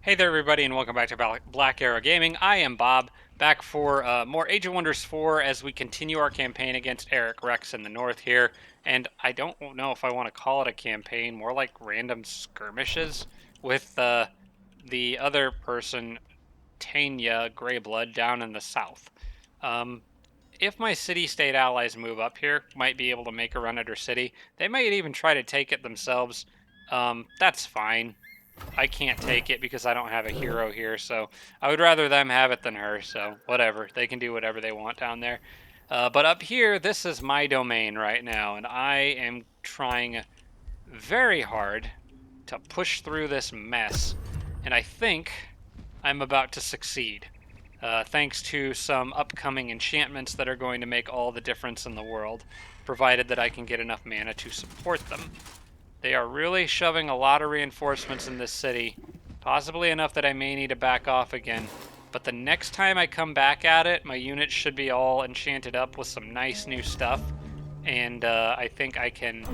Hey there, everybody, and welcome back to Black Arrow Gaming. I am Bob, back for more Age of Wonders 4 as we continue our campaign against Eric Rex in the north here. And I don't know if I want to call it a campaign, more like random skirmishes with the other person, Tanya Greyblood, down in the south. Um, if my city-state allies move up here, might be able to make a run at her city. They might even try to take it themselves. That's fine. I can't take it because I don't have a hero here, so I would rather them have it than her, so whatever. They can do whatever they want down there. But up here, this is my domain right now, and I am trying very hard to push through this mess, and I think I'm about to succeed. Thanks to some upcoming enchantments that are going to make all the difference in the world, provided that I can get enough mana to support them. They are really shoving a lot of reinforcements in this city, possibly enough that I may need to back off again. But the next time I come back at it, my units should be all enchanted up with some nice new stuff, and I think I can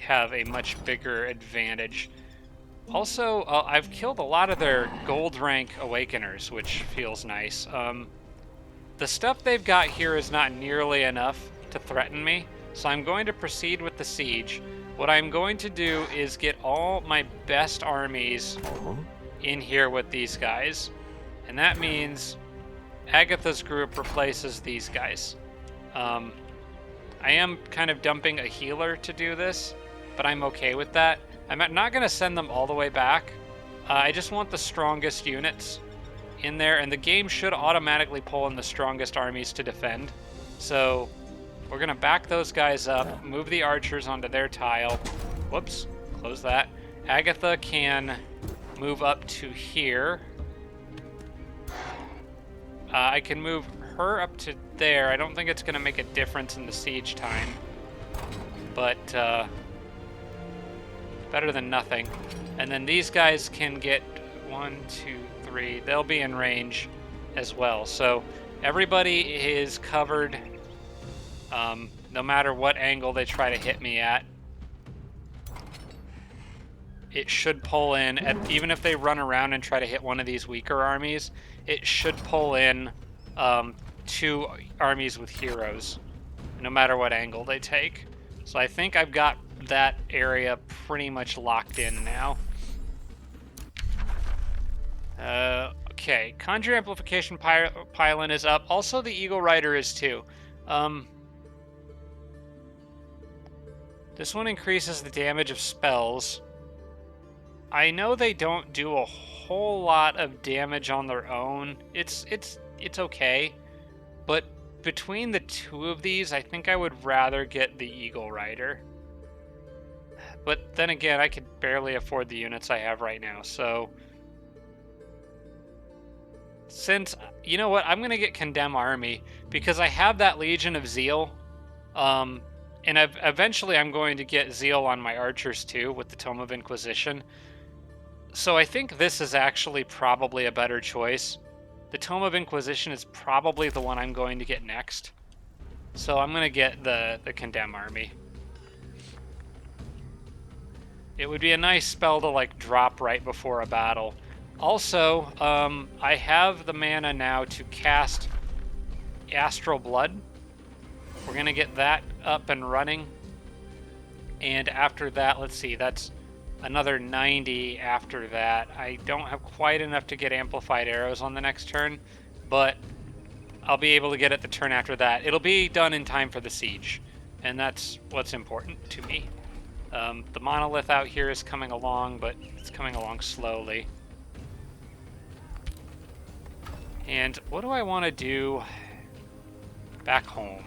have a much bigger advantage. Also, I've killed a lot of their gold rank awakeners, which feels nice. The stuff they've got here is not nearly enough to threaten me, so I'm going to proceed with the siege. What I'm going to do is get all my best armies in here with these guys, and that means Agatha's group replaces these guys. I am kind of dumping a healer to do this, but I'm okay with that. I'm not going to send them all the way back. I just want the strongest units in there, and the game should automatically pull in the strongest armies to defend. So we're going to back those guys up, move the archers onto their tile. Whoops, close that. Agatha can move up to here. I can move her up to there. I don't think it's going to make a difference in the siege time, but better than nothing. And then these guys can get 1, 2, 3. They'll be in range as well. So everybody is covered, no matter what angle they try to hit me at. It should pull in, even if they run around and try to hit one of these weaker armies, it should pull in 2 armies with heroes, no matter what angle they take. So I think I've got that area pretty much locked in now. Okay, Conjure Amplification Pylon is up. Also, the Eagle Rider is too. This one increases the damage of spells. I know they don't do a whole lot of damage on their own. It's okay, but between the two of these, I think I would rather get the Eagle Rider. But then again, I could barely afford the units I have right now, so since, you know what, I'm going to get Condemn Army, because I have that Legion of Zeal, and eventually I'm going to get Zeal on my archers too, with the Tome of Inquisition. So I think this is actually probably a better choice. The Tome of Inquisition is probably the one I'm going to get next. So I'm going to get the Condemn Army. It would be a nice spell to like drop right before a battle. Also, I have the mana now to cast Astral Blood. We're going to get that up and running. And after that, let's see, that's another 90 after that. I don't have quite enough to get Amplified Arrows on the next turn, but I'll be able to get it the turn after that. It'll be done in time for the siege, and that's what's important to me. The monolith out here is coming along, but it's coming along slowly. And what do I want to do back home?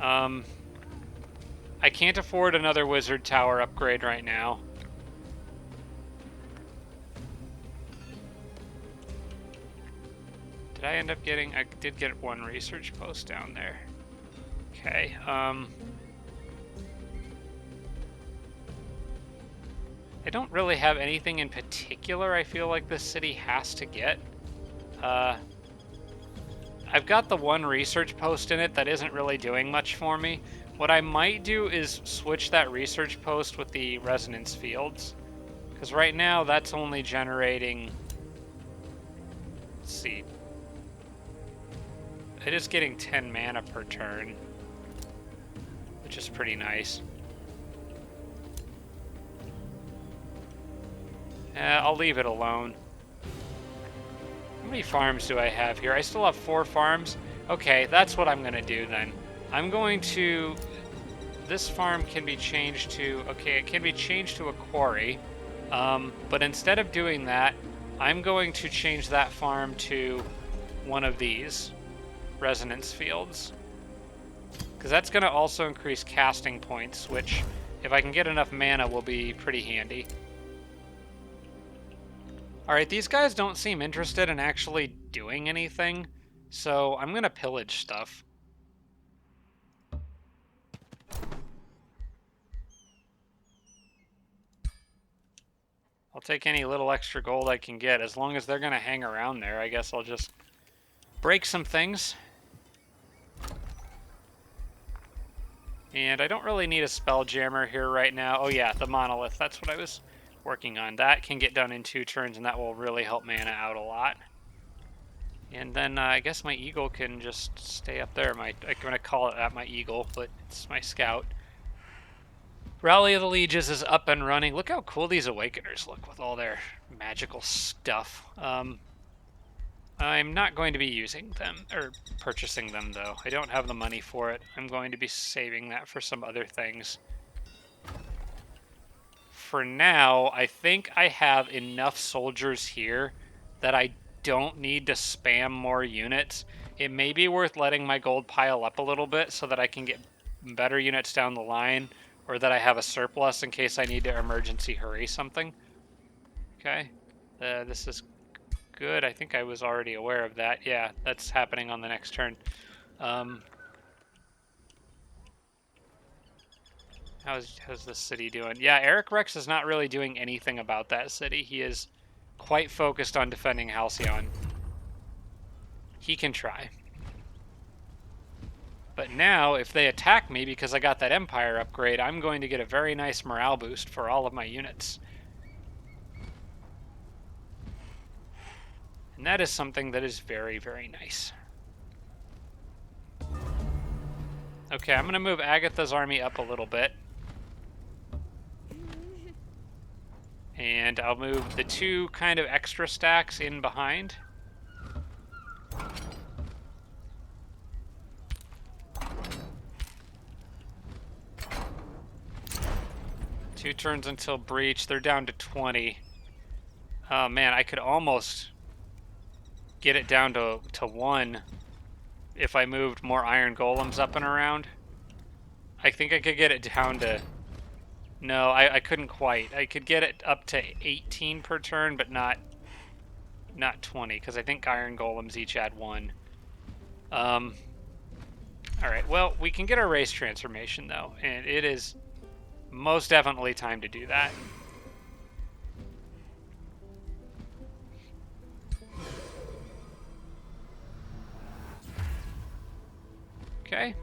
I can't afford another wizard tower upgrade right now. Did I end up getting... I did get one research post down there. Okay, I don't really have anything in particular I feel like this city has to get. I've got the one research post in it that isn't really doing much for me. What I might do is switch that research post with the resonance fields, Because right now, that's only generating... Let's see. It is getting 10 mana per turn, which is pretty nice. I'll leave it alone. How many farms do I have here? I still have 4 farms. Okay, that's what I'm going to do then. I'm going to... This farm can be changed to... Okay, it can be changed to a quarry. But instead of doing that, I'm going to change that farm to one of these resonance fields. Because that's going to also increase casting points, which, if I can get enough mana, will be pretty handy. Alright, these guys don't seem interested in actually doing anything, so I'm going to pillage stuff. I'll take any little extra gold I can get. As long as they're going to hang around there, I guess I'll just break some things. And I don't really need a Spelljammer here right now. Oh yeah, the Monolith, that's what I was working on. That can get done in 2 turns, and that will really help mana out a lot. And then I guess my Eagle can just stay up there. I'm going to call it that, my Eagle, but it's my Scout. Rally of the Lieges is up and running. Look how cool these Awakeners look with all their magical stuff. I'm not going to be using them, or purchasing them, though. I don't have the money for it. I'm going to be saving that for some other things. For now, I think I have enough soldiers here that I don't need to spam more units. It may be worth letting my gold pile up a little bit so that I can get better units down the line, or that I have a surplus in case I need to emergency hurry something. Okay, this is good. I think I was already aware of that. Yeah, that's happening on the next turn. How's the city doing? Yeah, Eric Rex is not really doing anything about that city. He is quite focused on defending Halcyon. He can try. But now, if they attack me because I got that Empire upgrade, I'm going to get a very nice morale boost for all of my units. And that is something that is very, very nice. Okay, I'm going to move Agatha's army up a little bit. And I'll move the 2 kind of extra stacks in behind. Two turns until breach. They're down to 20. Oh man, I could almost get it down to 1 if I moved more iron golems up and around. I think I could get it down to... No, I couldn't quite. I could get it up to 18 per turn, but not 20, because I think iron golems each add 1. Alright, well, we can get our race transformation, though, and it is most definitely time to do that. Okay.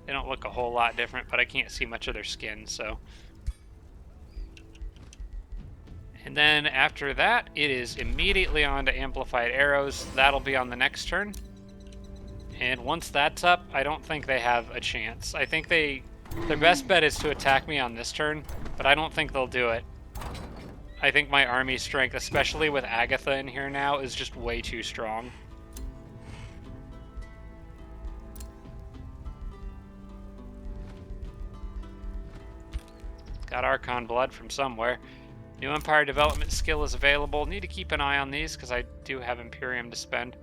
They don't look a whole lot different, but I can't see much of their skin, so... And then after that, it is immediately on to Amplified Arrows. That'll be on the next turn. And once that's up, I don't think they have a chance. I think their best bet is to attack me on this turn, but I don't think they'll do it. I think my army strength, especially with Agatha in here now, is just way too strong. Got Archon Blood from somewhere. New Empire development skill is available. Need to keep an eye on these because I do have Imperium to spend.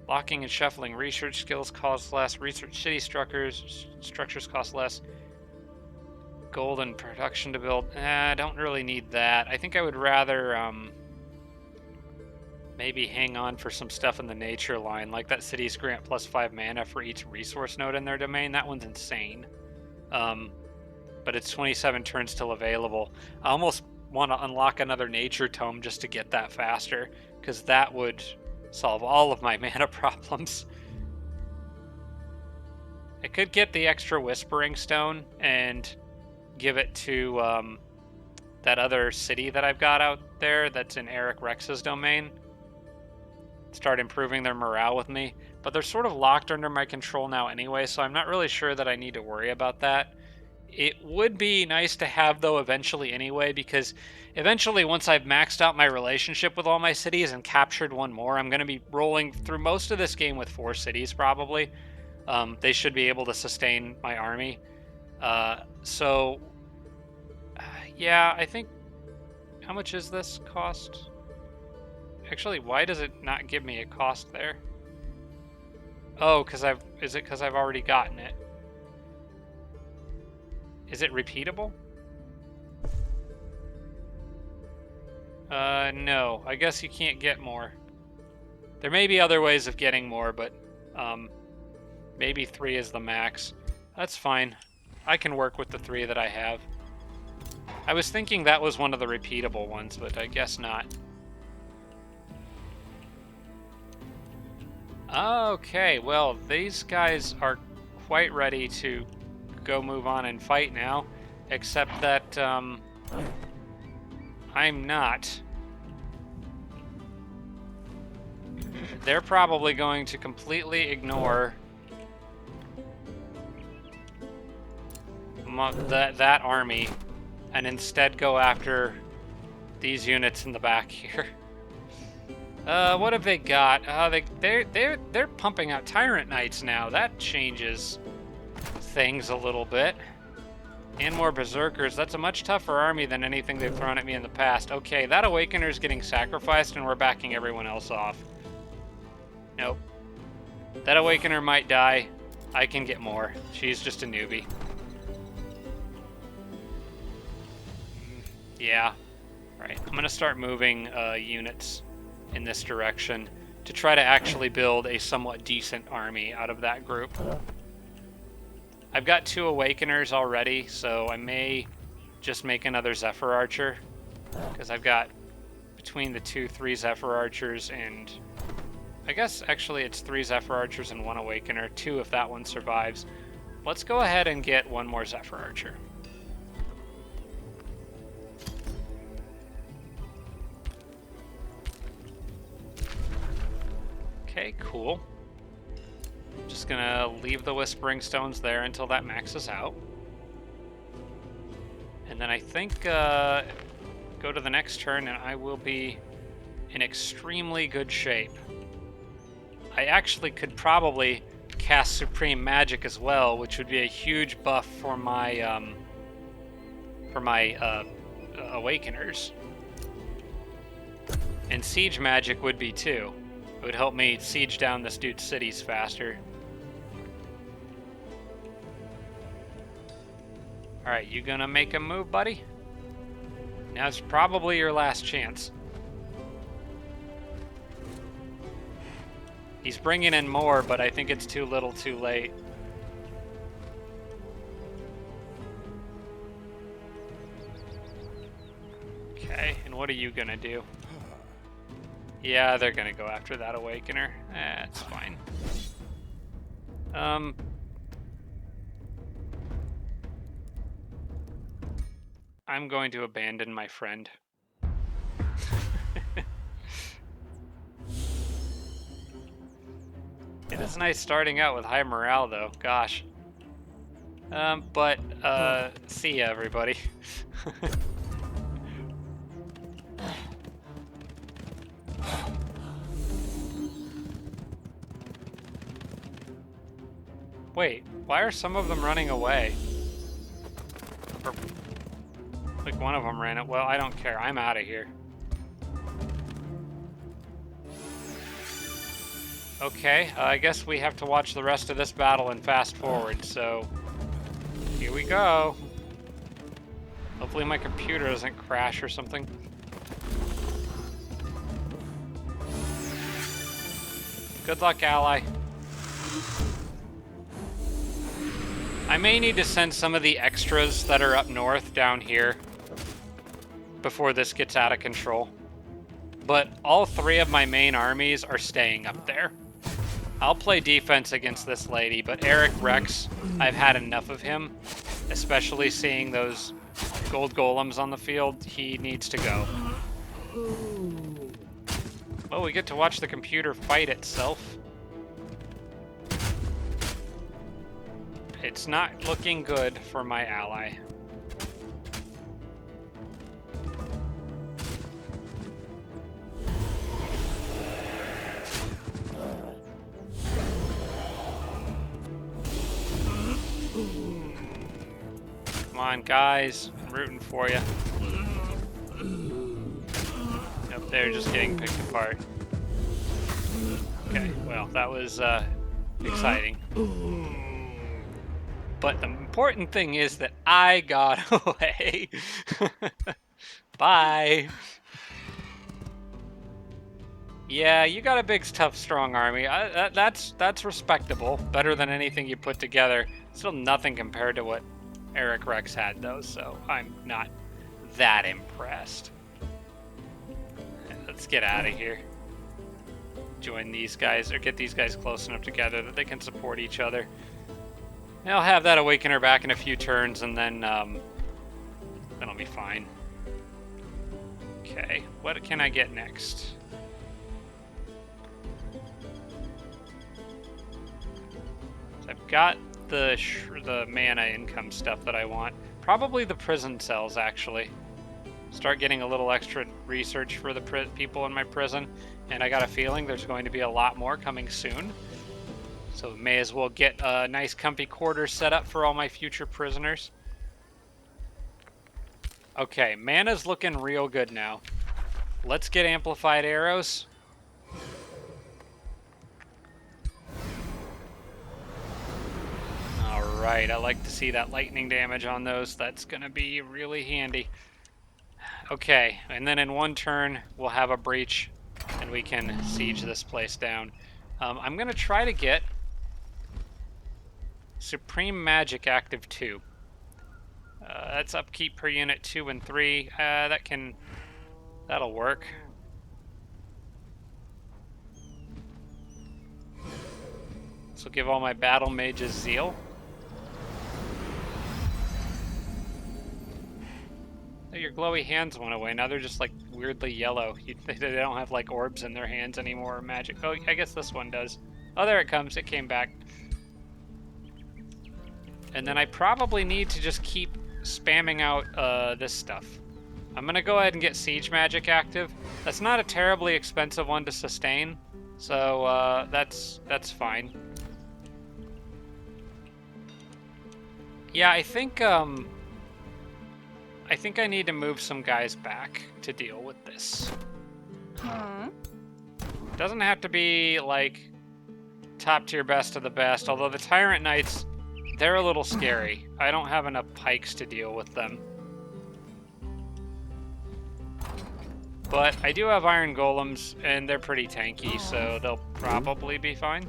Locking and shuffling research skills cost less. Research city structures cost less. Gold and production to build. I don't really need that. I think I would rather maybe hang on for some stuff in the nature line, like that cities grant +5 mana for each resource node in their domain. That one's insane. But it's 27 turns still available. I almost want to unlock another nature tome just to get that faster, because that would solve all of my mana problems. I could get the extra Whispering Stone and give it to that other city that I've got out there that's in Eric Rex's domain. Start improving their morale with me. But they're sort of locked under my control now anyway, so I'm not really sure that I need to worry about that. It would be nice to have, though, eventually anyway, because eventually, once I've maxed out my relationship with all my cities and captured one more, I'm going to be rolling through most of this game with 4 cities, probably. They should be able to sustain my army. Yeah, I think... How much is this cost? Actually, why does it not give me a cost there? Oh, is it because I've already gotten it? Is it repeatable? No. I guess you can't get more. There may be other ways of getting more, but maybe 3 is the max. That's fine. I can work with the 3 that I have. I was thinking that was one of the repeatable ones, but I guess not. Okay, well, these guys are quite ready to go move on and fight now, except that I'm not. They're probably going to completely ignore that army and instead go after these units in the back here. What have they got? They're pumping out Tyrant Knights now. That changes things a little bit. And more Berserkers. That's a much tougher army than anything they've thrown at me in the past. Okay, that Awakener's getting sacrificed and we're backing everyone else off. Nope. That Awakener might die. I can get more. She's just a newbie. Yeah. Right. I'm going to start moving units in this direction to try to actually build a somewhat decent army out of that group. I've got 2 Awakeners already, so I may just make another Zephyr Archer, because I've got between the 3 Zephyr Archers and I guess actually it's 3 Zephyr Archers and 1 Awakener, 2 if that one survives. Let's go ahead and get 1 more Zephyr Archer. Okay, cool. Just gonna leave the Whispering Stones there until that maxes out. And then I think go to the next turn and I will be in extremely good shape. I actually could probably cast Supreme Magic as well, which would be a huge buff for my Awakeners. And Siege Magic would be too. It would help me siege down this dude's cities faster. Alright, you gonna make a move, buddy? Now's probably your last chance. He's bringing in more, but I think it's too little too late. Okay, and what are you gonna do? Yeah, they're gonna go after that Awakener. It's fine. I'm going to abandon my friend. It is nice starting out with high morale, though. Gosh. See ya, everybody. Wait, why are some of them running away? Or, like one of them ran it. Well, I don't care. I'm out of here. Okay, I guess we have to watch the rest of this battle and fast forward, so here we go. Hopefully my computer doesn't crash or something. Good luck, ally. I may need to send some of the extras that are up north down here before this gets out of control. But all 3 of my main armies are staying up there. I'll play defense against this lady, but Eric Rex, I've had enough of him, especially seeing those gold golems on the field, he needs to go. Well, we get to watch the computer fight itself. It's not looking good for my ally. Come on, guys. I'm rooting for you. Nope, they're just getting picked apart. Okay, well, that was exciting. But the important thing is that I got away. Bye. Yeah, you got a big, tough, strong army. That's respectable. Better than anything you put together. Still nothing compared to what Eric Rex had, though, so I'm not that impressed. Let's get out of here. Join these guys, or get these guys close enough together that they can support each other. And I'll have that Awakener back in a few turns, and then I'll be fine. Okay, what can I get next? So I've got the mana income stuff that I want. Probably the prison cells, actually. Start getting a little extra research for the people in my prison, and I got a feeling there's going to be a lot more coming soon. So may as well get a nice comfy quarters set up for all my future prisoners. Okay, mana's looking real good now. Let's get amplified arrows. Alright, I like to see that lightning damage on those. That's going to be really handy. Okay, and then in one turn, we'll have a breach, and we can siege this place down. I'm going to try to get Supreme Magic active 2. That's upkeep per unit 2 and 3. That'll work. This will give all my battle mages zeal. Oh, your glowy hands went away. Now they're just like weirdly yellow. They don't have like orbs in their hands anymore or magic. Oh, I guess this one does. Oh, there it comes. It came back. And then I probably need to just keep spamming out this stuff. I'm gonna go ahead and get Siege Magic active. That's not a terribly expensive one to sustain, so that's fine. Yeah, I think I need to move some guys back to deal with this. Doesn't have to be like top tier best of the best, although the Tyrant Knights, they're a little scary. I don't have enough pikes to deal with them. But I do have Iron Golems, and they're pretty tanky, so they'll probably be fine.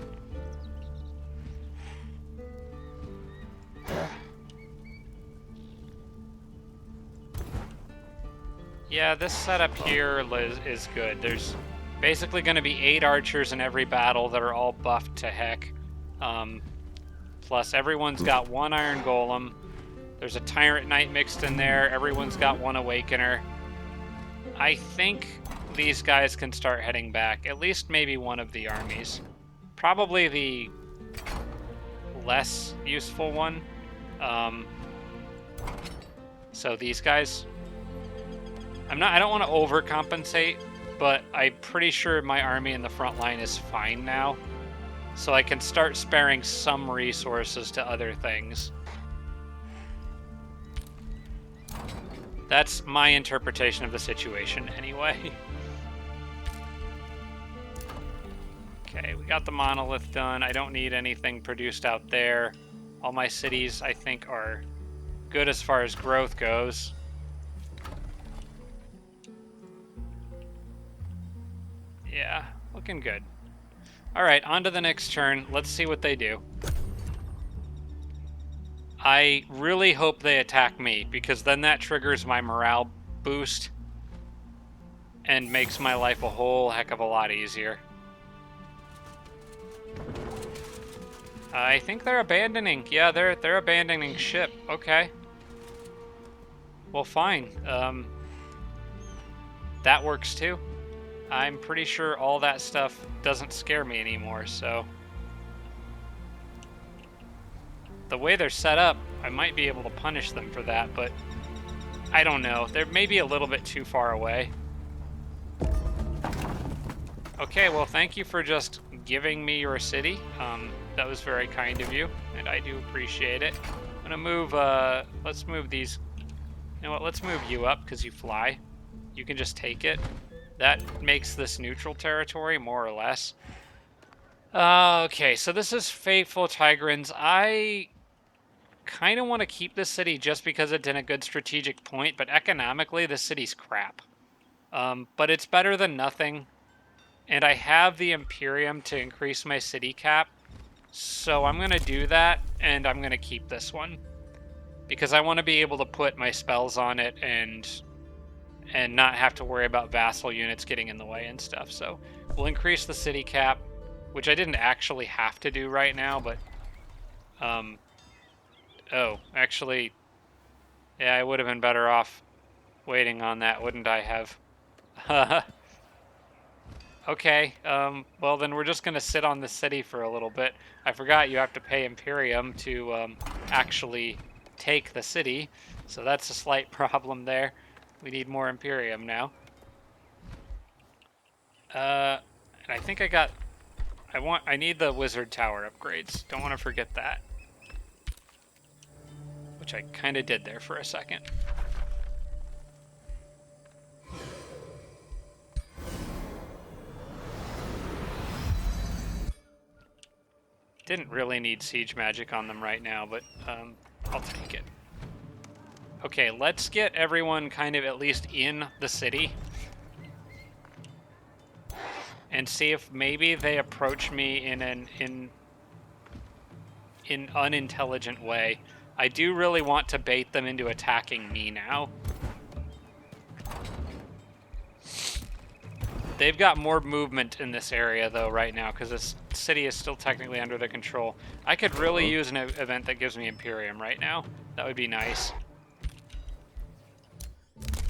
Yeah, this setup here is good. There's basically going to be 8 archers in every battle that are all buffed to heck. Plus, everyone's got 1 Iron Golem. There's a Tyrant Knight mixed in there. Everyone's got 1 Awakener. I think these guys can start heading back. At least maybe one of the armies. Probably the less useful one. So these guys... I don't want to overcompensate, but I'm pretty sure my army in the front line is fine now. So I can start sparing some resources to other things. That's my interpretation of the situation anyway. Okay, we got the monolith done. I don't need anything produced out there. All my cities, I think, are good as far as growth goes. Yeah, looking good. All right, on to the next turn. Let's see what they do. I really hope they attack me, because then that triggers my morale boost and makes my life a whole heck of a lot easier. I think they're abandoning. Yeah, they're abandoning ship. Okay. Well, fine. That works too. I'm pretty sure all that stuff doesn't scare me anymore, so... The way they're set up, I might be able to punish them for that, but... I don't know. They're maybe a little bit too far away. Okay, well, thank you for just giving me your city. That was very kind of you, and I do appreciate it. I'm gonna move, let's move these... You know what, let's move you up, because you fly. You can just take it. That makes this neutral territory, more or less. Okay, so this is Faithful Tigrans. I kind of want to keep this city just because it's in a good strategic point, but economically, this city's crap. But it's better than nothing. And I have the Imperium to increase my city cap. So I'm going to do that, and I'm going to keep this one. Because I want to be able to put my spells on it and not have to worry about vassal units getting in the way and stuff. So we'll increase the city cap, which I didn't actually have to do right now, but... oh, actually... Yeah, I would have been better off waiting on that, wouldn't I have? Okay, well then we're just going to sit on the city for a little bit. I forgot you have to pay Imperium to actually take the city, so that's a slight problem there. We need more Imperium now. And I think I need the Wizard Tower upgrades. Don't want to forget that. Which I kind of did there for a second. Didn't really need siege magic on them right now, but I'll take it. Okay, let's get everyone kind of at least in the city. And see if maybe they approach me in an unintelligent way. I do really want to bait them into attacking me now. They've got more movement in this area, though, right now, because this city is still technically under their control. I could really use an event that gives me Imperium right now. That would be nice.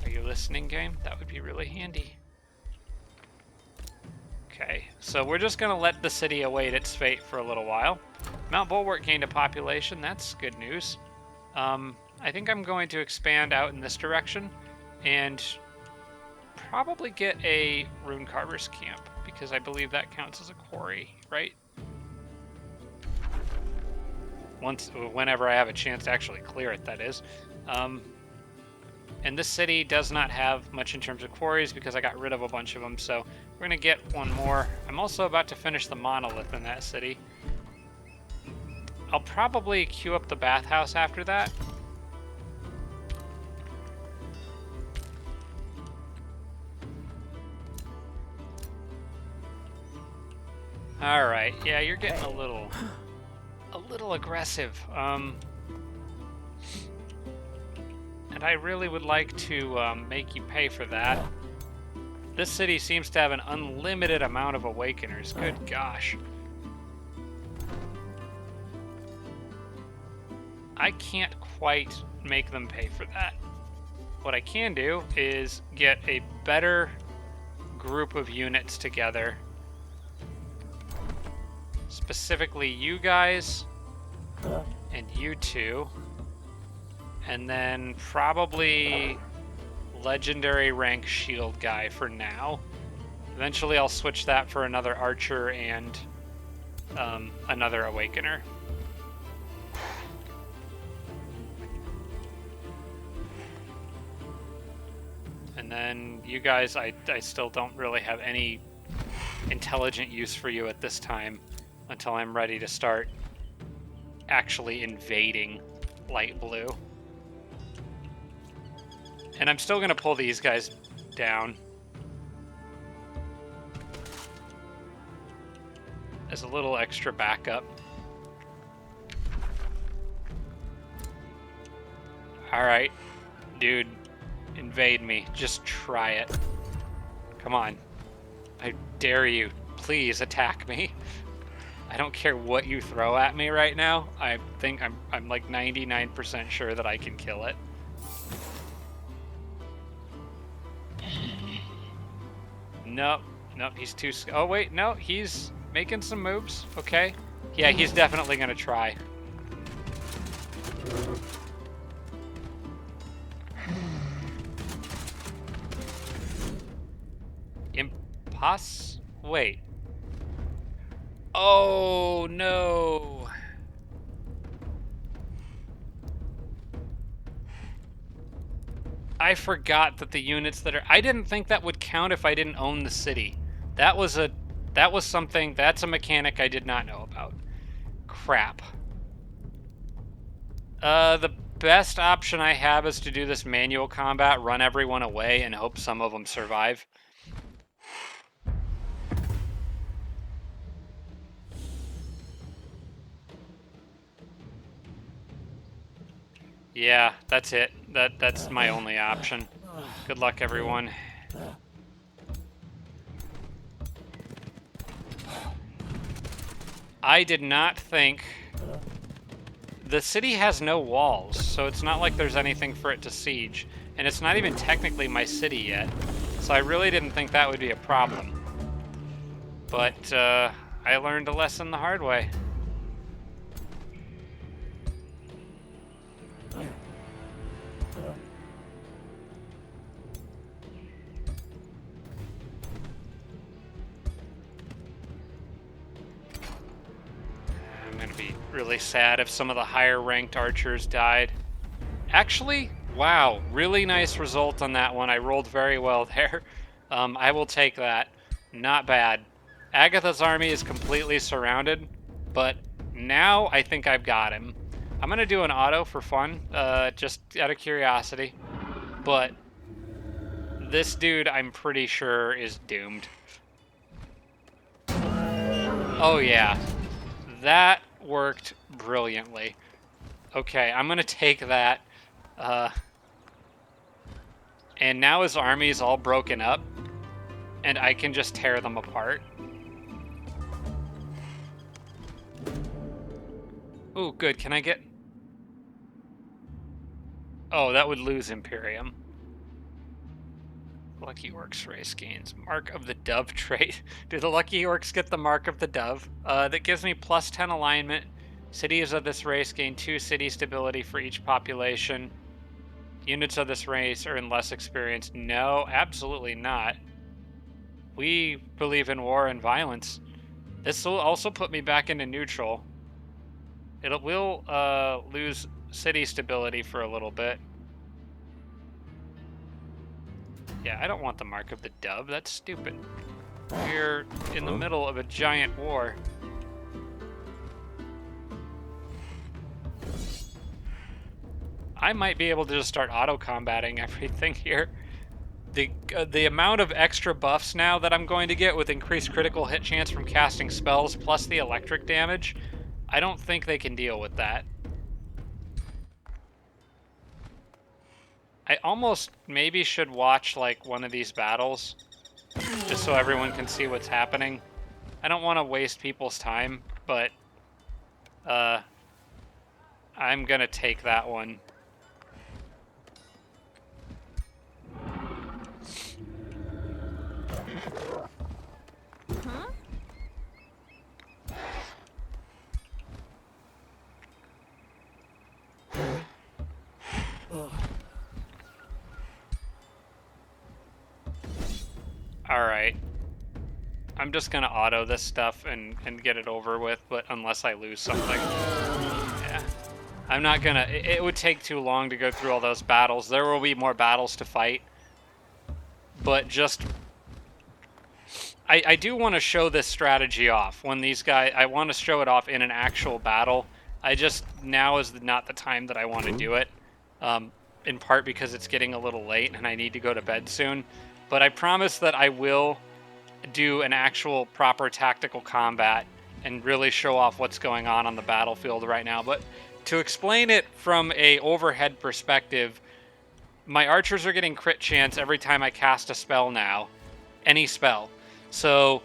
Are you listening, game? That would be really handy. Okay, so we're just going to let the city await its fate for a little while. Mount Bulwark gained a population. That's good news. I think I'm going to expand out in this direction and probably get a Rune Carver's camp, because I believe that counts as a quarry, right? Whenever I have a chance to actually clear it, that is. And this city does not have much in terms of quarries because I got rid of a bunch of them, so we're going to get one more. I'm also about to finish the monolith in that city. I'll probably queue up the bathhouse after that. All right, yeah, you're getting a little aggressive. And I really would like to make you pay for that. This city seems to have an unlimited amount of awakeners. Good gosh. I can't quite make them pay for that. What I can do is get a better group of units together. Specifically you guys and you two. And then probably legendary rank shield guy for now. Eventually I'll switch that for another archer and another awakener. And then you guys, I still don't really have any intelligent use for you at this time until I'm ready to start actually invading light blue. And I'm still going to pull these guys down as a little extra backup. Alright, dude, invade me. Just try it. Come on. I dare you. Please attack me. I don't care what you throw at me right now. I think I'm like 99% sure that I can kill it. Nope. Nope, he's too... Oh, wait, no, he's making some moves. Okay. Yeah, he's definitely going to try. Wait. Oh, no. I forgot that the units that are... I didn't think that would count if I didn't own the city. That's a mechanic I did not know about. Crap. The best option I have is to do this manual combat, run everyone away, and hope some of them survive. Yeah, that's it. That's my only option. Good luck, everyone. I did not think... The city has no walls, so it's not like there's anything for it to siege. And it's not even technically my city yet. So I really didn't think that would be a problem. But, I learned a lesson the hard way. I'm gonna be really sad if some of the higher ranked archers died. Actually, wow, really nice result on that one. I rolled very well there. I will take that. Not bad. Agatha's army is completely surrounded, but now I think I've got him. I'm gonna do an auto for fun, just out of curiosity, but this dude I'm pretty sure is doomed. Oh yeah, that worked brilliantly. Okay, I'm gonna take that. And now his army is all broken up, and I can just tear them apart. Ooh, good. Can I get... Oh, that would lose Imperium. Lucky Orcs race gains. Mark of the Dove trait. Do the Lucky Orcs get the Mark of the Dove? That gives me plus 10 alignment. Cities of this race gain 2 city stability for each population. Units of this race are in less experience. No, absolutely not. We believe in war and violence. This will also put me back into neutral. We'll lose city stability for a little bit. Yeah, I don't want the Mark of the Dove. That's stupid. We're in the middle of a giant war. I might be able to just start auto-combating everything here. The amount of extra buffs now that I'm going to get with increased critical hit chance from casting spells plus the electric damage, I don't think they can deal with that. I almost maybe should watch like one of these battles just so everyone can see what's happening. I don't want to waste people's time, but I'm gonna take that one. Alright. I'm just gonna auto this stuff and get it over with, but unless I lose something. Yeah. I'm not gonna... It would take too long to go through all those battles. There will be more battles to fight. But just... I do want to show this strategy off. When these guys... I want to show it off in an actual battle. Now is not the time that I want to do it. In part because it's getting a little late and I need to go to bed soon. But I promise that I will do an actual proper tactical combat and really show off what's going on the battlefield right now. But to explain it from a overhead perspective, my archers are getting crit chance every time I cast a spell now. Any spell. So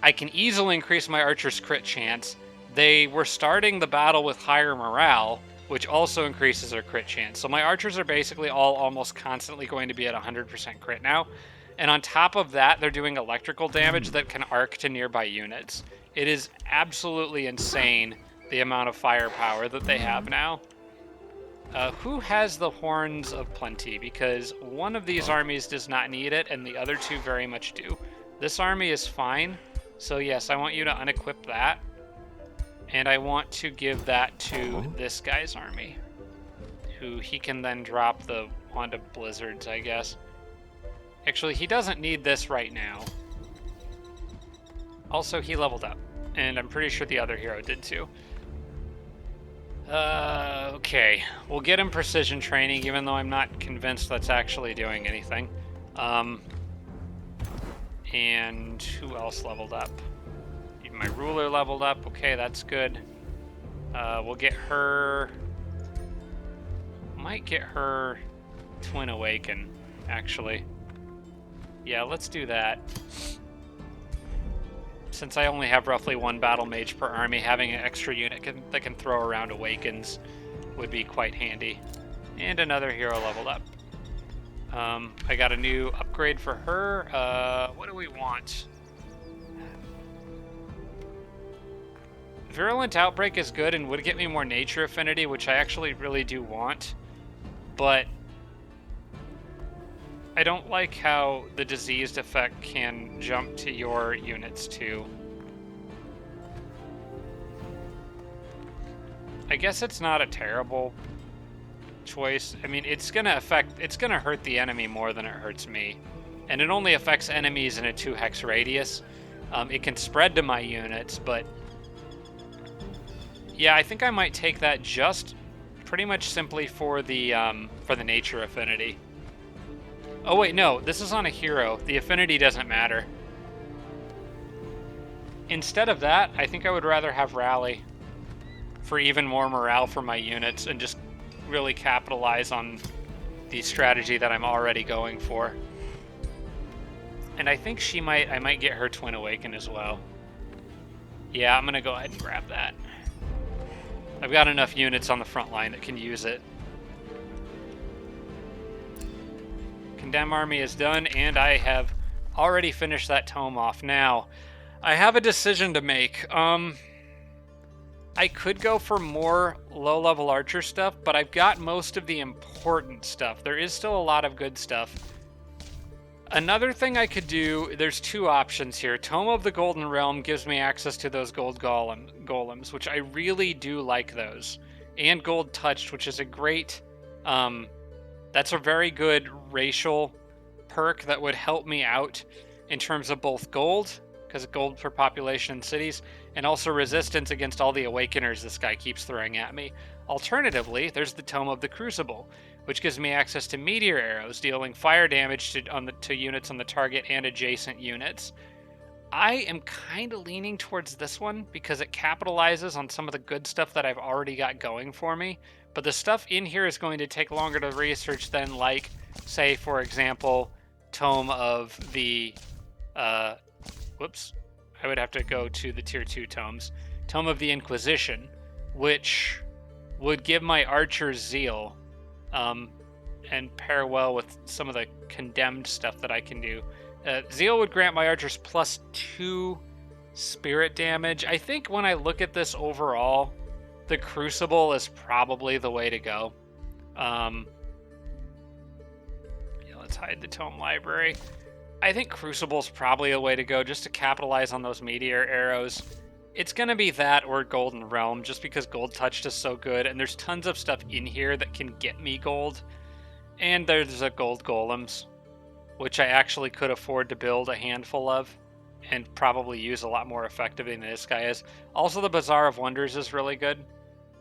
I can easily increase my archers' crit chance. They were starting the battle with higher morale, which also increases their crit chance. So my archers are basically all almost constantly going to be at 100% crit now. And on top of that, they're doing electrical damage that can arc to nearby units. It is absolutely insane the amount of firepower that they have now. Who has the Horns of Plenty? Because one of these armies does not need it, and the other two very much do. This army is fine, so yes, I want you to unequip that. And I want to give that to this guy's army, who he can then drop the Wand of Blizzards, I guess. Actually, he doesn't need this right now. Also, he leveled up, and I'm pretty sure the other hero did too. Okay, we'll get him precision training, even though I'm not convinced that's actually doing anything. And who else leveled up? My ruler leveled up. Okay, that's good. We'll get her... Might get her Twin Awaken, actually. Yeah, let's do that. Since I only have roughly one battle mage per army, having an extra unit that can throw around awakens would be quite handy. And another hero leveled up. I got a new upgrade for her. What do we want? Virulent Outbreak is good and would get me more nature affinity, which I actually really do want. But I don't like how the diseased effect can jump to your units too. I guess it's not a terrible choice. I mean, it's gonna hurt the enemy more than it hurts me. And it only affects enemies in a 2-hex radius. It can spread to my units, but yeah, I think I might take that just pretty much simply for the nature affinity. Oh wait, no, this is on a hero. The affinity doesn't matter. Instead of that, I think I would rather have Rally for even more morale for my units and just really capitalize on the strategy that I'm already going for. And I think I might get her Twin Awaken as well. Yeah, I'm gonna go ahead and grab that. I've got enough units on the front line that can use it. Condemn army is done, and I have already finished that tome off. Now, I have a decision to make. I could go for more low-level archer stuff, but I've got most of the important stuff. There is still a lot of good stuff. Another thing I could do, there's two options here. Tome of the Golden Realm gives me access to those gold golems, which I really do like those. And Gold Touched, which is a great... that's a very good racial perk that would help me out in terms of both gold, because gold per population in cities, and also resistance against all the awakeners this guy keeps throwing at me. Alternatively, there's the Tome of the Crucible, which gives me access to meteor arrows, dealing fire damage to units on the target and adjacent units. I am kind of leaning towards this one because it capitalizes on some of the good stuff that I've already got going for me, but the stuff in here is going to take longer to research than, like, say, for example, Tome of the... whoops. I would have to go to the Tier 2 tomes. Tome of the Inquisition, which would give my archers zeal, and pair well with some of the condemned stuff that I can do. Zeal would grant my archers +2 spirit damage. I think when I look at this overall, the Crucible is probably the way to go. Yeah, let's hide the tome library. I think Crucible's probably a way to go just to capitalize on those meteor arrows. It's going to be that or Golden Realm just because Gold Touched is so good, and there's tons of stuff in here that can get me gold. And there's a gold golems, which I actually could afford to build a handful of and probably use a lot more effectively than this guy is. Also, the Bazaar of Wonders is really good.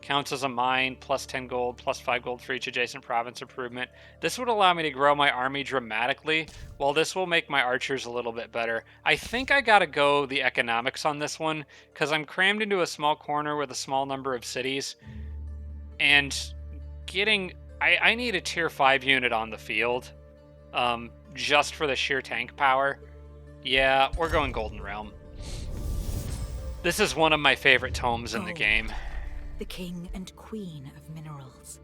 Counts as a mine, +10 gold, +5 gold for each adjacent province improvement. This would allow me to grow my army dramatically, while this will make my archers a little bit better. I think I gotta go the economics on this one, because I'm crammed into a small corner with a small number of cities, and getting... I need a tier 5 unit on the field, just for the sheer tank power. Yeah, we're going Golden Realm. This is one of my favorite tomes in the game. The king and queen of minerals.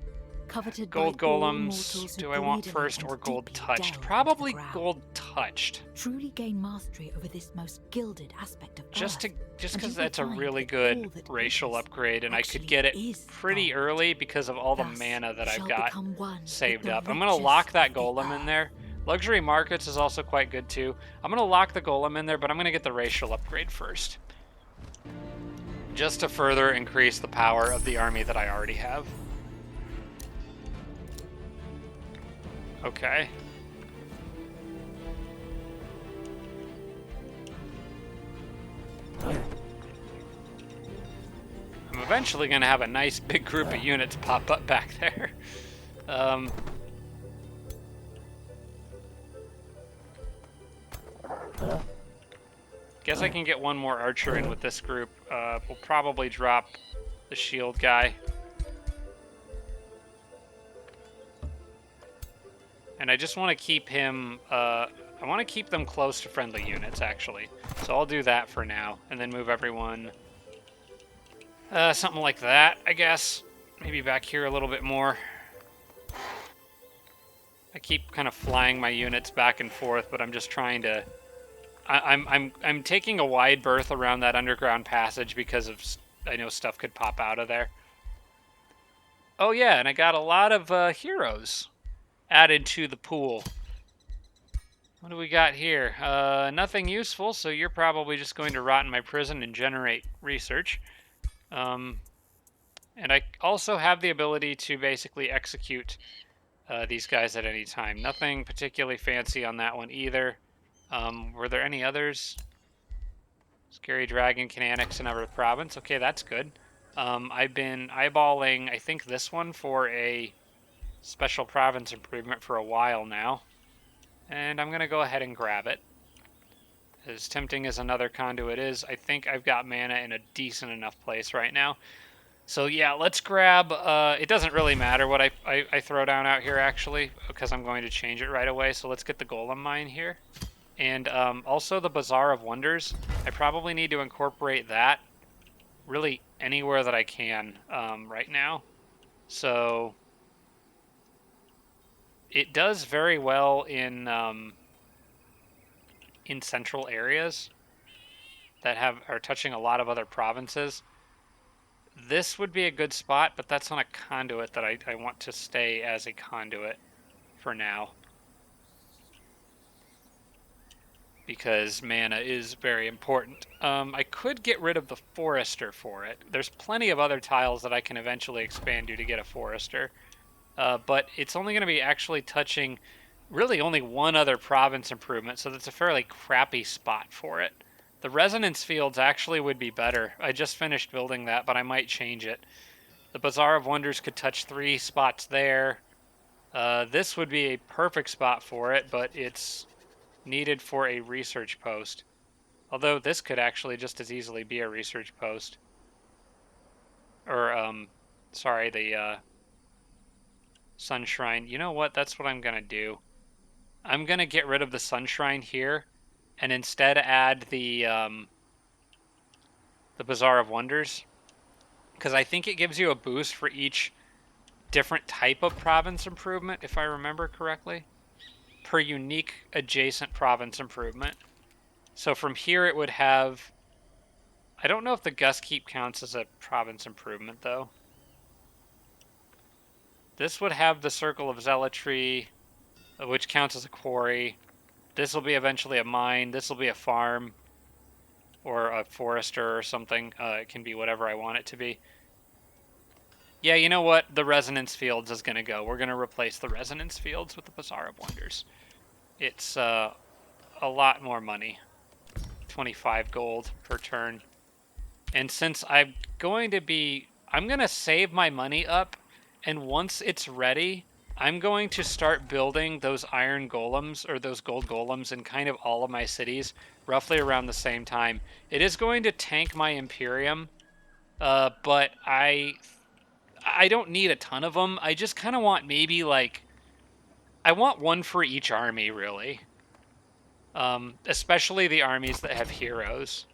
coveted Gold by all golems, mortals who do I want greedily first and or gold deeply touched? delve into Probably the ground. gold touched. Truly gain mastery over this most gilded aspect of Just Earth, because and you will that's a find really that all good that racial is upgrade, and I could actually get it is pretty gold. early because of all the Thus, mana that you I've shall got become one saved with the up. I'm going to richest lock that of the golem in earth. there. Luxury markets is also quite good too. I'm going to lock the golem in there, but I'm going to get the racial upgrade first, just to further increase the power of the army that I already have. Okay. I'm eventually going to have a nice big group of units pop up back there. Guess I can get one more archer in with this group. We'll probably drop the shield guy. And I just want to keep him, I want to keep them close to friendly units, actually. So I'll do that for now, and then move everyone, something like that, I guess. Maybe back here a little bit more. I keep kind of flying my units back and forth, but I'm just trying to... I'm taking a wide berth around that underground passage because of... I know stuff could pop out of there. Oh yeah, and I got a lot of heroes added to the pool. What do we got here? Nothing useful, so you're probably just going to rot in my prison and generate research. And I also have the ability to basically execute these guys at any time. Nothing particularly fancy on that one either. Were there any others? Scary Dragon can annex another province. Okay, that's good. I've been eyeballing, I think, this one for a special province improvement for a while now. And I'm going to go ahead and grab it. As tempting as another conduit is, I think I've got mana in a decent enough place right now. So yeah, let's grab, it doesn't really matter what I throw down out here actually, because I'm going to change it right away. So let's get the Golem Mine here. And also the Bazaar of Wonders. I probably need to incorporate that really anywhere that I can right now. So it does very well in central areas that are touching a lot of other provinces. This would be a good spot, but that's on a conduit that I want to stay as a conduit for now, because mana is very important. I could get rid of the Forester for it. There's plenty of other tiles that I can eventually expand to get a Forester, but it's only going to be actually touching really only one other province improvement, so that's a fairly crappy spot for it. The Resonance Fields actually would be better. I just finished building that, but I might change it. The Bazaar of Wonders could touch 3 spots there. This would be a perfect spot for it, but it's needed for a research post. Although this could actually just as easily be a research post. Or, sorry, the Sun Shrine. You know what? That's what I'm going to do. I'm going to get rid of the Sun Shrine here and instead add the Bazaar of Wonders, because I think it gives you a boost for each different type of province improvement, if I remember correctly, per unique adjacent province improvement. So from here it would have... I don't know if the Gust Keep counts as a province improvement, though. This would have the Circle of Zealotry, which counts as a quarry. This will be eventually a mine. This will be a farm, or a forester or something. It can be whatever I want it to be. Yeah, you know what? The Resonance Fields is going to go. We're going to replace the Resonance Fields with the Bazaar of Wonders. It's a lot more money. 25 gold per turn. And since I'm going to save my money up, and once it's ready, I'm going to start building those iron golems, or those gold golems, in kind of all of my cities, roughly around the same time. It is going to tank my Imperium, but I don't need a ton of them. I just kind of want maybe, like, I want one for each army, really. Especially the armies that have heroes.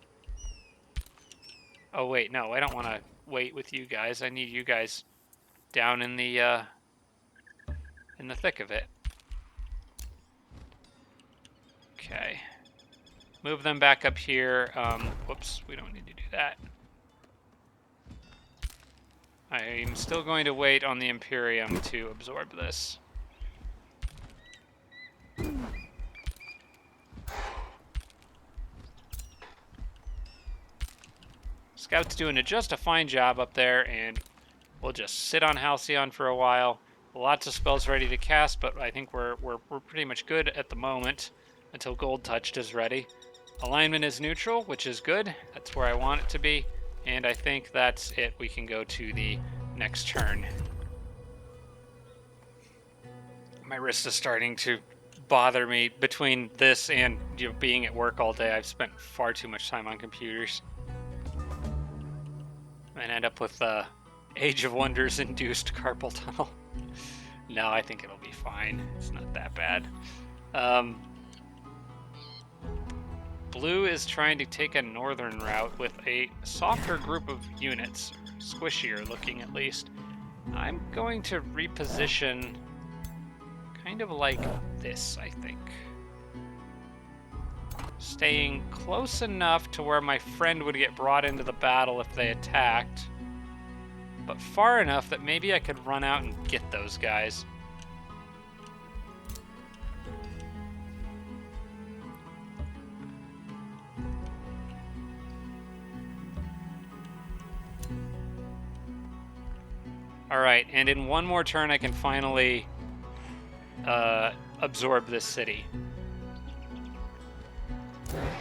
Oh, wait, no, I don't want to wait with you guys. I need you guys down in the in the thick of it. Okay. Move them back up here. Whoops, we don't need to do that. I'm still going to wait on the Imperium to absorb this. Scout's doing just a fine job up there, and we'll just sit on Halcyon for a while. Lots of spells ready to cast, but I think we're pretty much good at the moment until Gold Touched is ready. Alignment is neutral, which is good. That's where I want it to be. And I think that's it. We can go to the next turn. My wrist is starting to bother me between this and being at work all day. I've spent far too much time on computers. And end up with Age of Wonders induced carpal tunnel. No, I think it'll be fine. It's not that bad. Blue is trying to take a northern route with a softer group of units, squishier looking at least. I'm going to reposition kind of like this, I think. Staying close enough to where my friend would get brought into the battle if they attacked, but far enough that maybe I could run out and get those guys. Alright, and in one more turn I can finally absorb this city.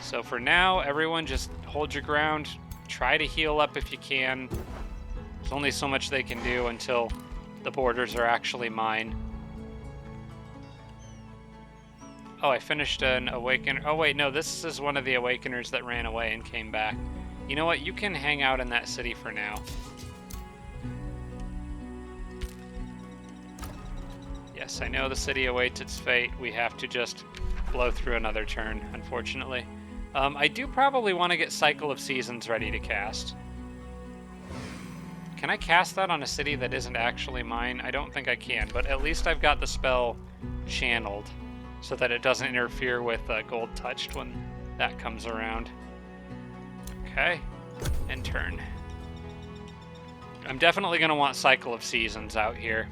So for now, everyone just hold your ground. Try to heal up if you can. There's only so much they can do until the borders are actually mine. Oh, I finished an Awakener. Oh wait, no, this is one of the Awakeners that ran away and came back. You know what? You can hang out in that city for now. Yes, I know the city awaits its fate. We have to just blow through another turn, unfortunately. I do probably want to get Cycle of Seasons ready to cast. Can I cast that on a city that isn't actually mine? I don't think I can, but at least I've got the spell channeled so that it doesn't interfere with Gold Touched when that comes around. Okay, and turn. I'm definitely going to want Cycle of Seasons out here,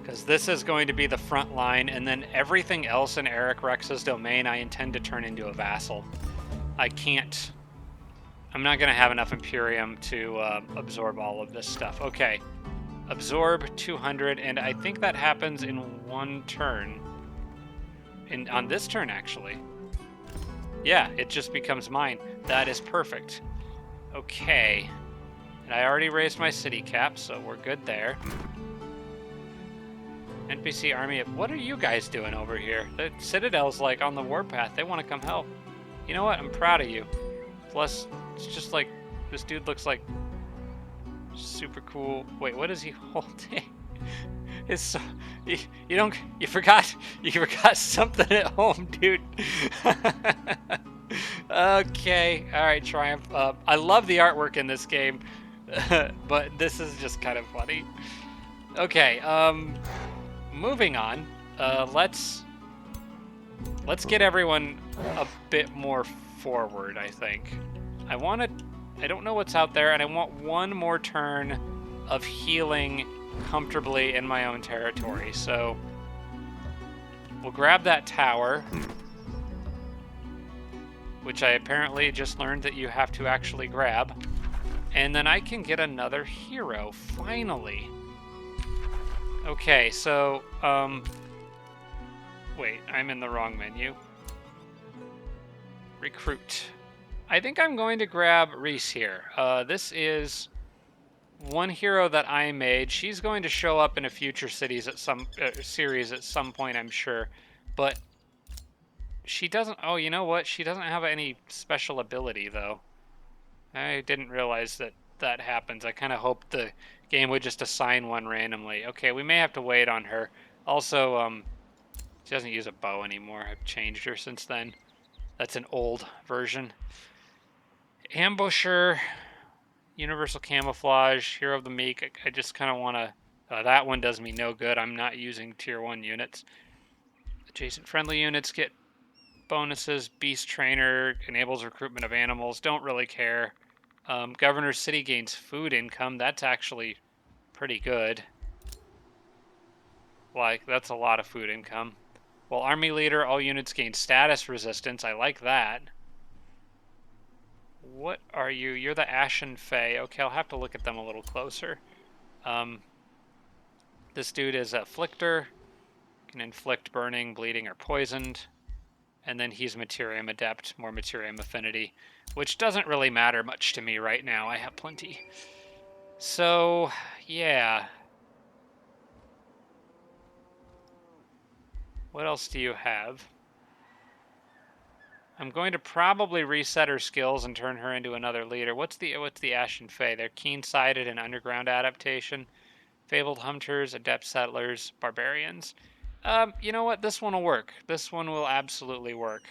because this is going to be the front line, and then everything else in Eric Rex's domain I intend to turn into a vassal. I'm not going to have enough Imperium to absorb all of this stuff. Okay, absorb 200, and I think that happens in one turn. On this turn, actually. Yeah, it just becomes mine. That is perfect. Okay, and I already raised my city cap, so we're good there. NPC army, what are you guys doing over here? The Citadel's like on the warpath. They want to come help. You know what? I'm proud of you. Plus, it's just like this dude looks like super cool. Wait, what is he holding? It's you forgot something at home, dude. Okay, all right, Triumph. I love the artwork in this game, but this is just kind of funny. Okay, moving on. Let's get everyone a bit more forward, I think. I don't know what's out there, and I want one more turn of healing comfortably in my own territory. So we'll grab that tower, which I apparently just learned that you have to actually grab. And then I can get another hero, finally. Okay, so, wait, I'm in the wrong menu. Recruit. I think I'm going to grab Reese here. This is one hero that I made. She's going to show up in a future series at some point, I'm sure. But she doesn't... Oh, you know what? She doesn't have any special ability, though. I didn't realize that happens. I kind of hoped the game would just assign one randomly. Okay, we may have to wait on her. Also, she doesn't use a bow anymore. I've changed her since then. That's an old version. Ambusher, Universal Camouflage, Hero of the Meek. I just kind of want a That one does me no good. I'm not using tier 1 units. Adjacent friendly units get bonuses. Beast Trainer enables recruitment of animals. Don't really care. Governor's City gains food income. That's actually pretty good. Like, that's a lot of food income. Well, Army Leader, all units gain status resistance. I like that. What are you? You're the Ashen Fae. Okay, I'll have to look at them a little closer. This dude is Afflictor. Can inflict burning, bleeding, or poisoned. And then he's Materium Adept, more Materium Affinity, which doesn't really matter much to me right now. I have plenty. So, yeah. What else do you have? I'm going to probably reset her skills and turn her into another leader. What's the Ashen Fae? They're keen-sighted and underground adaptation. Fabled Hunters, Adept Settlers, Barbarians. You know what? This one will work. This one will absolutely work.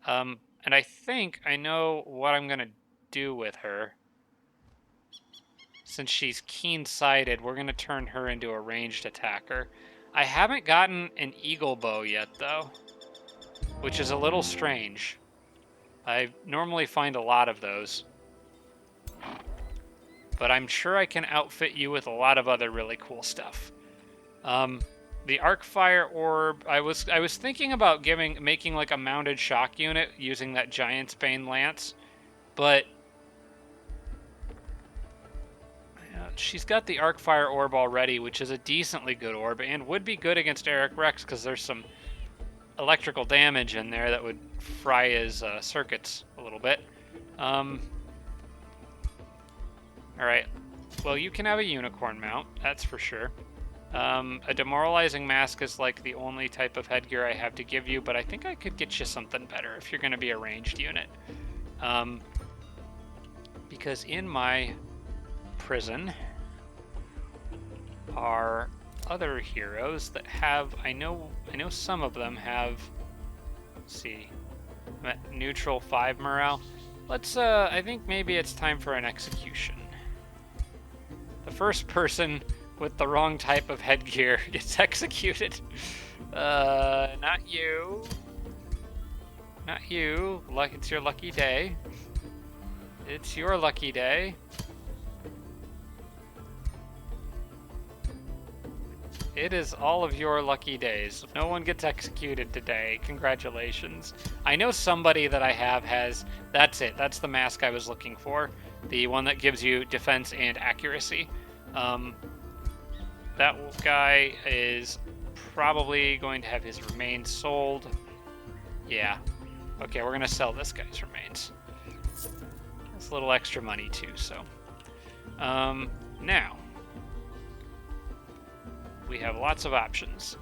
And I think I know what I'm going to do with her. Since she's keen-sighted, we're going to turn her into a ranged attacker. I haven't gotten an eagle bow yet, though, which is a little strange. I normally find a lot of those. But I'm sure I can outfit you with a lot of other really cool stuff. The Arcfire Orb, I was thinking about making like a mounted shock unit using that Giant's Bane Lance, but she's got the Arcfire Orb already, which is a decently good orb, and would be good against Eric Rex, because there's some electrical damage in there that would fry his circuits a little bit. Alright, well, you can have a unicorn mount, that's for sure. A demoralizing mask is like the only type of headgear I have to give you, but I think I could get you something better if you're going to be a ranged unit. Because in my prison are other heroes that have, I know some of them have, let's see, neutral 5 morale. Let's, I think maybe it's time for an execution. The first person with the wrong type of headgear gets executed. Not you. Not you. It's your lucky day. It's your lucky day. It is all of your lucky days. No one gets executed today. Congratulations. I know somebody that I have has... That's it. That's the mask I was looking for. The one that gives you defense and accuracy. That guy is probably going to have his remains sold. Yeah. Okay, we're going to sell this guy's remains. That's a little extra money too, so. Now. We have lots of options.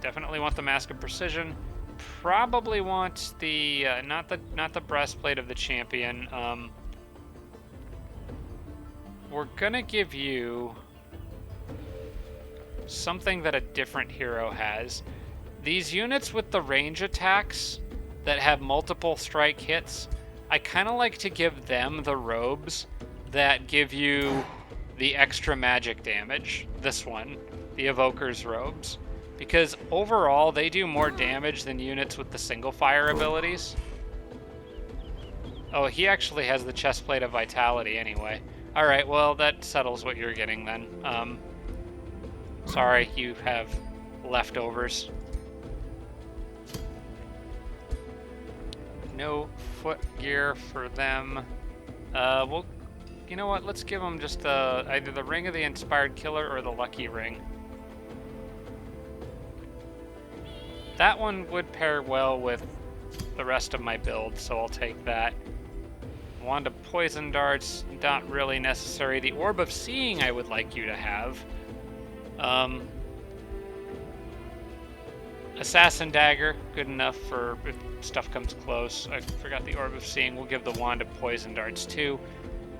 Definitely want the Mask of Precision. Probably want the, not the breastplate of the champion. We're gonna give you something that a different hero has. These units with the range attacks that have multiple strike hits, I kind of like to give them the robes that give you the extra magic damage. This one, the Evoker's robes. Because overall, they do more damage than units with the single fire abilities. Oh, he actually has the chestplate of vitality anyway. Alright, well, that settles what you're getting then. Sorry, you have leftovers. No foot gear for them. Well, you know what? Let's give them just either the Ring of the Inspired Killer or the Lucky Ring. That one would pair well with the rest of my build, so I'll take that. Wand of Poison Darts, not really necessary. The Orb of Seeing I would like you to have. Assassin Dagger, good enough for if stuff comes close. I forgot the Orb of Seeing. We'll give the Wand of Poison Darts too.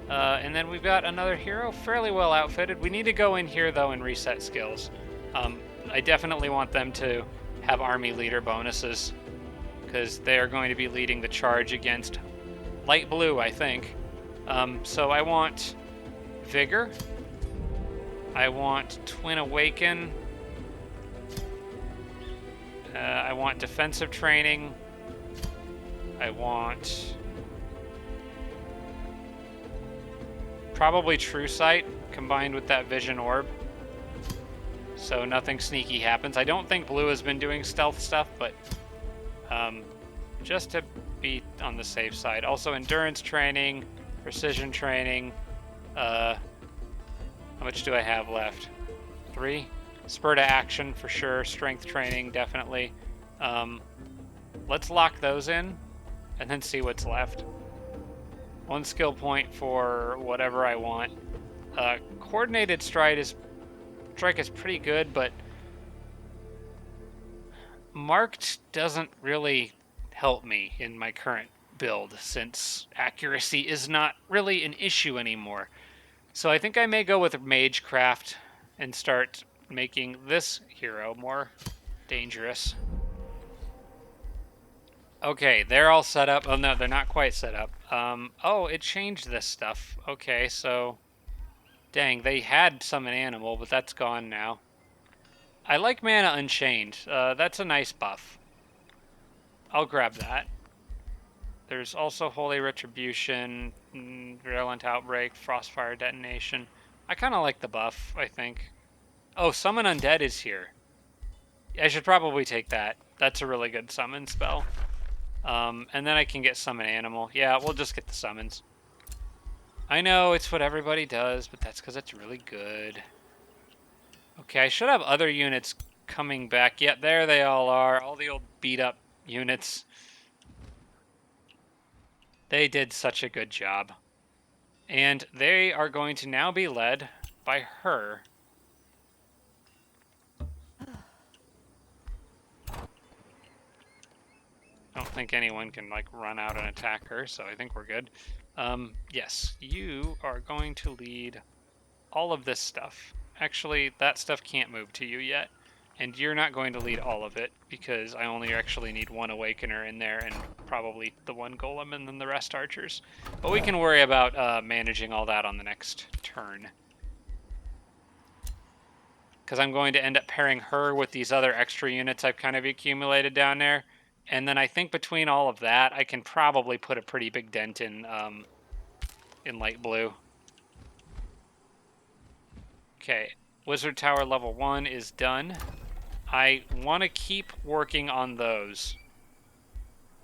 And then we've got another hero, fairly well outfitted. We need to go in here though and reset skills. I definitely want them to have Army Leader bonuses, because they are going to be leading the charge against Light Blue, I think. So I want Vigor. I want Twin Awaken. I want defensive training. I want probably True Sight combined with that Vision Orb, so nothing sneaky happens. I don't think Blue has been doing stealth stuff, but just to be on the safe side. Also endurance training, precision training. How much do I have left? 3. Spur to action for sure. Strength training, definitely. Let's lock those in and then see what's left. 1 skill point for whatever I want. Coordinated strike is pretty good, but marked doesn't really help me in my current build since accuracy is not really an issue anymore. So I think I may go with Magecraft and start making this hero more dangerous. Okay, they're all set up. Oh no, they're not quite set up. Oh, it changed this stuff. Okay, so dang, they had summon animal, but that's gone now. I like Mana Unchained. That's a nice buff. I'll grab that. There's also Holy Retribution, Virulent Outbreak, Frostfire Detonation. I kind of like the buff, I think. Oh, Summon Undead is here. I should probably take that. That's a really good summon spell. And then I can get Summon Animal. Yeah, we'll just get the summons. I know it's what everybody does, but that's because it's really good. Okay, I should have other units coming back. Yeah, there they all are. All the old beat-up units. They did such a good job. And they are going to now be led by her. I don't think anyone can, like, run out and attack her, so I think we're good. Yes, you are going to lead all of this stuff. Actually, that stuff can't move to you yet. And you're not going to lead all of it, because I only actually need 1 Awakener in there, and probably the 1 Golem, and then the rest archers. But we can worry about managing all that on the next turn. Because I'm going to end up pairing her with these other extra units I've kind of accumulated down there. And then I think between all of that, I can probably put a pretty big dent in light blue. Okay, Wizard Tower level 1 is done. I want to keep working on those.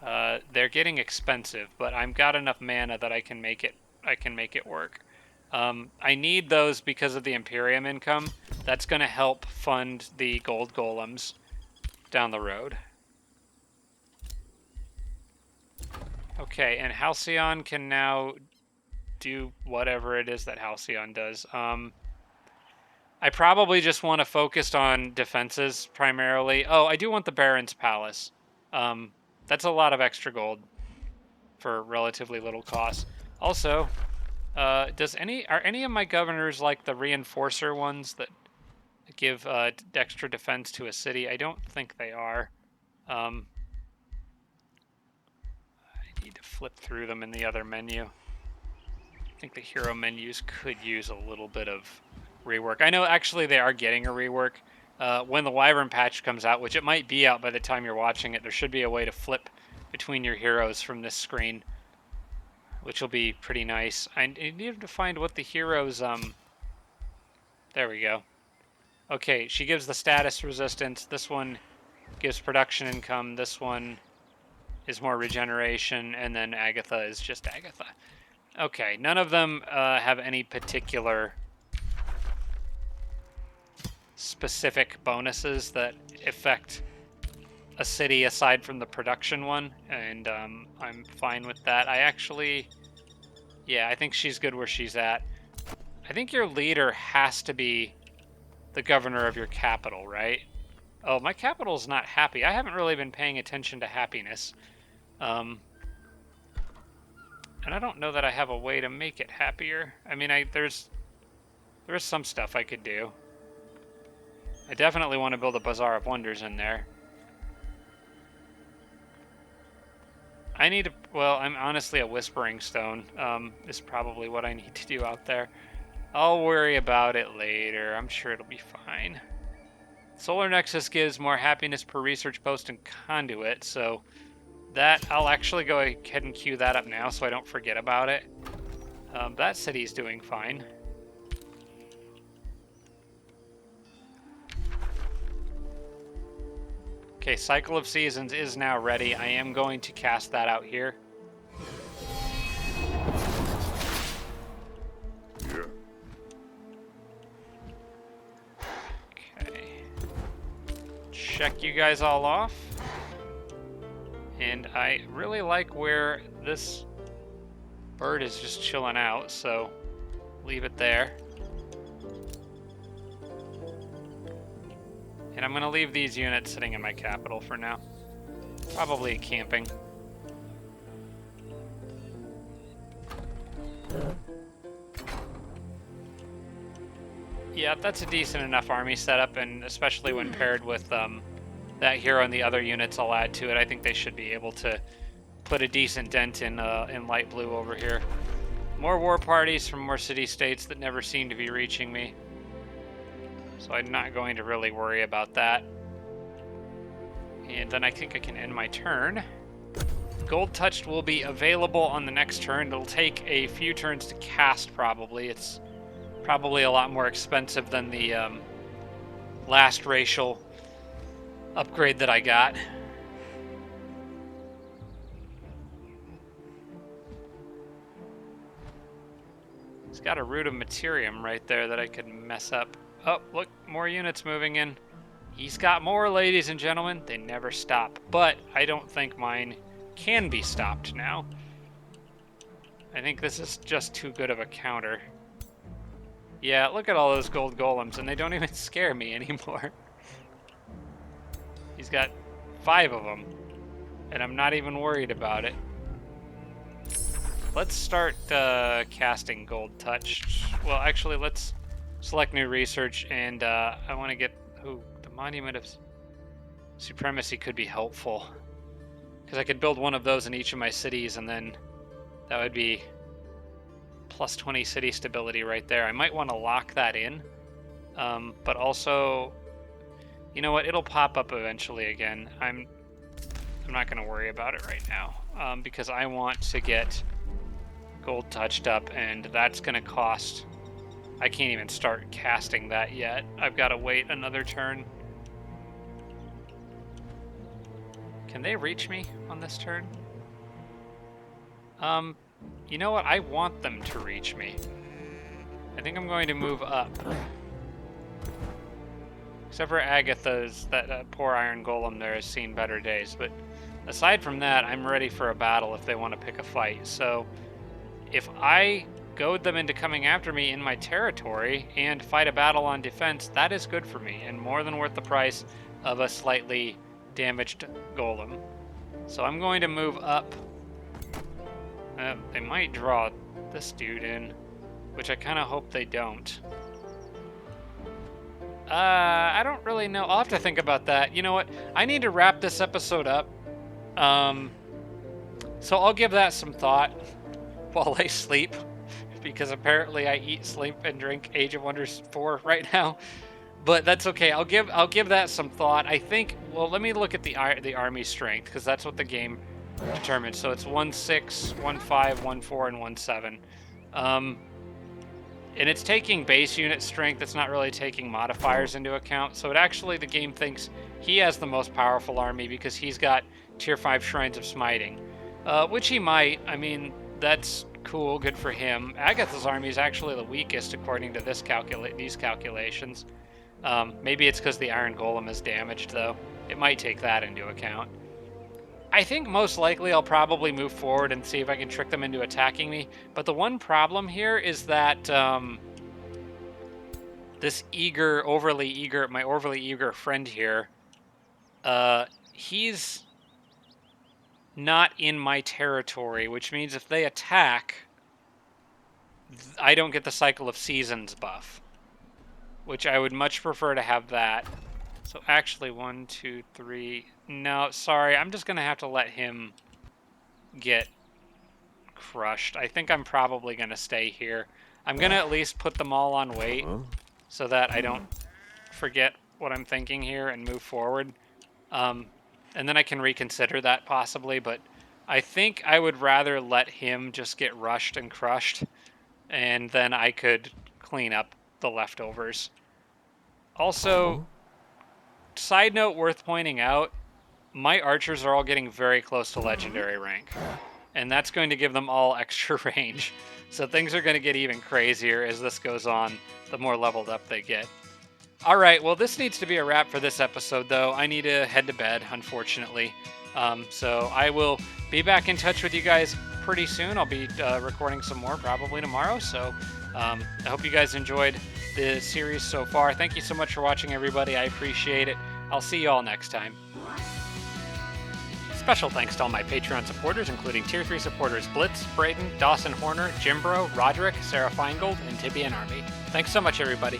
They're getting expensive, but I've got enough mana that I can make it work. I need those because of the Imperium income. That's going to help fund the gold golems down the road. Okay, and Halcyon can now do whatever it is that Halcyon does. I probably just want to focus on defenses primarily. Oh, I do want the Baron's Palace. That's a lot of extra gold for relatively little cost. Also, are any of my governors like the Reinforcer ones that give extra defense to a city? I don't think they are. I need to flip through them in the other menu. I think the hero menus could use a little bit of rework. I know actually they are getting a rework. When the Wyvern patch comes out, which it might be out by the time you're watching it, there should be a way to flip between your heroes from this screen, which will be pretty nice. I need to find what the heroes, there we go. Okay, she gives the status resistance. This one gives production income. This one is more regeneration, and then Agatha is just Agatha. Okay, none of them have any particular specific bonuses that affect a city aside from the production one, and I'm fine with that. Yeah, I think she's good where she's at. I think your leader has to be the governor of your capital, right? Oh, my capital's not happy. I haven't really been paying attention to happiness. And I don't know that I have a way to make it happier. I mean, there's some stuff I could do. I definitely want to build a Bazaar of Wonders in there. I need to, well, I'm honestly a Whispering Stone is probably what I need to do out there. I'll worry about it later. I'm sure it'll be fine. Solar Nexus gives more happiness per research post and conduit, so that I'll actually go ahead and queue that up now so I don't forget about it. That city's doing fine. Okay, Cycle of Seasons is now ready. I am going to cast that out here. Okay. Check you guys all off. And I really like where this bird is just chilling out, so leave it there. And I'm going to leave these units sitting in my capital for now. Probably camping. Yeah, that's a decent enough army setup, and especially when paired with that hero and the other units I'll add to it, I think they should be able to put a decent dent in light blue over here. More war parties from more city-states that never seem to be reaching me. So I'm not going to really worry about that. And then I think I can end my turn. Gold Touched will be available on the next turn. It'll take a few turns to cast, probably. It's probably a lot more expensive than the last racial upgrade that I got. It's got a Root of Materium right there that I could mess up. Oh, look, more units moving in. He's got more, ladies and gentlemen. They never stop. But I don't think mine can be stopped now. I think this is just too good of a counter. Yeah, look at all those gold golems, and they don't even scare me anymore. He's got 5 of them, and I'm not even worried about it. Let's start casting Gold Touch. Well, actually, let's select new research, and I want to get... Ooh, the Monument of Supremacy could be helpful. Because I could build one of those in each of my cities, and then that would be plus 20 city stability right there. I might want to lock that in, but also, you know what? It'll pop up eventually again. I'm not going to worry about it right now, because I want to get Gold Touched up, and that's going to cost... I can't even start casting that yet. I've got to wait another turn. Can they reach me on this turn? You know what? I want them to reach me. I think I'm going to move up. Except for Agatha's, that poor Iron Golem there has seen better days. But aside from that, I'm ready for a battle if they want to pick a fight. So if I goad them into coming after me in my territory and fight a battle on defense, that is good for me and more than worth the price of a slightly damaged golem. So I'm going to move up. They might draw this dude in, which I kind of hope they don't. I don't really know. I'll have to think about that. You know what? I need to wrap this episode up. So I'll give that some thought while I sleep, because apparently I eat, sleep, and drink Age of Wonders 4 right now. But that's okay. I'll give that some thought. I think. Well, let me look at the army strength, because that's what the game determined. So it's 1-6, 1-5, 1-4, and 1-7. And it's taking base unit strength. It's not really taking modifiers into account. So it actually, the game thinks he has the most powerful army because he's got tier 5 Shrines of Smiting. Which he might. I mean, that's cool. Good for him. Agatha's army is actually the weakest according to these calculations. Maybe it's because the Iron Golem is damaged, though. It might take that into account. I think most likely I'll probably move forward and see if I can trick them into attacking me. But the one problem here is that this overly eager friend here, he's not in my territory, which means if they attack, I don't get the Cycle of Seasons buff, which I would much prefer to have that. So actually, 1, 2, 3. No, sorry. I'm just going to have to let him get crushed. I think I'm probably going to stay here. I'm going to at least put them all on wait so that I don't forget what I'm thinking here and move forward. And then I can reconsider that possibly, but I think I would rather let him just get rushed and crushed, and then I could clean up the leftovers. Also, side note worth pointing out, my archers are all getting very close to legendary rank, and that's going to give them all extra range. So things are going to get even crazier as this goes on, the more leveled up they get. All right, well, this needs to be a wrap for this episode, though. I need to head to bed, unfortunately. So I will be back in touch with you guys pretty soon. I'll be recording some more probably tomorrow. So I hope you guys enjoyed the series so far. Thank you so much for watching, everybody. I appreciate it. I'll see you all next time. Special thanks to all my Patreon supporters, including Tier 3 supporters Blitz, Braden, Dawson Horner, Jimbro, Roderick, Sarah Feingold, and Tibby and Army. Thanks so much, everybody.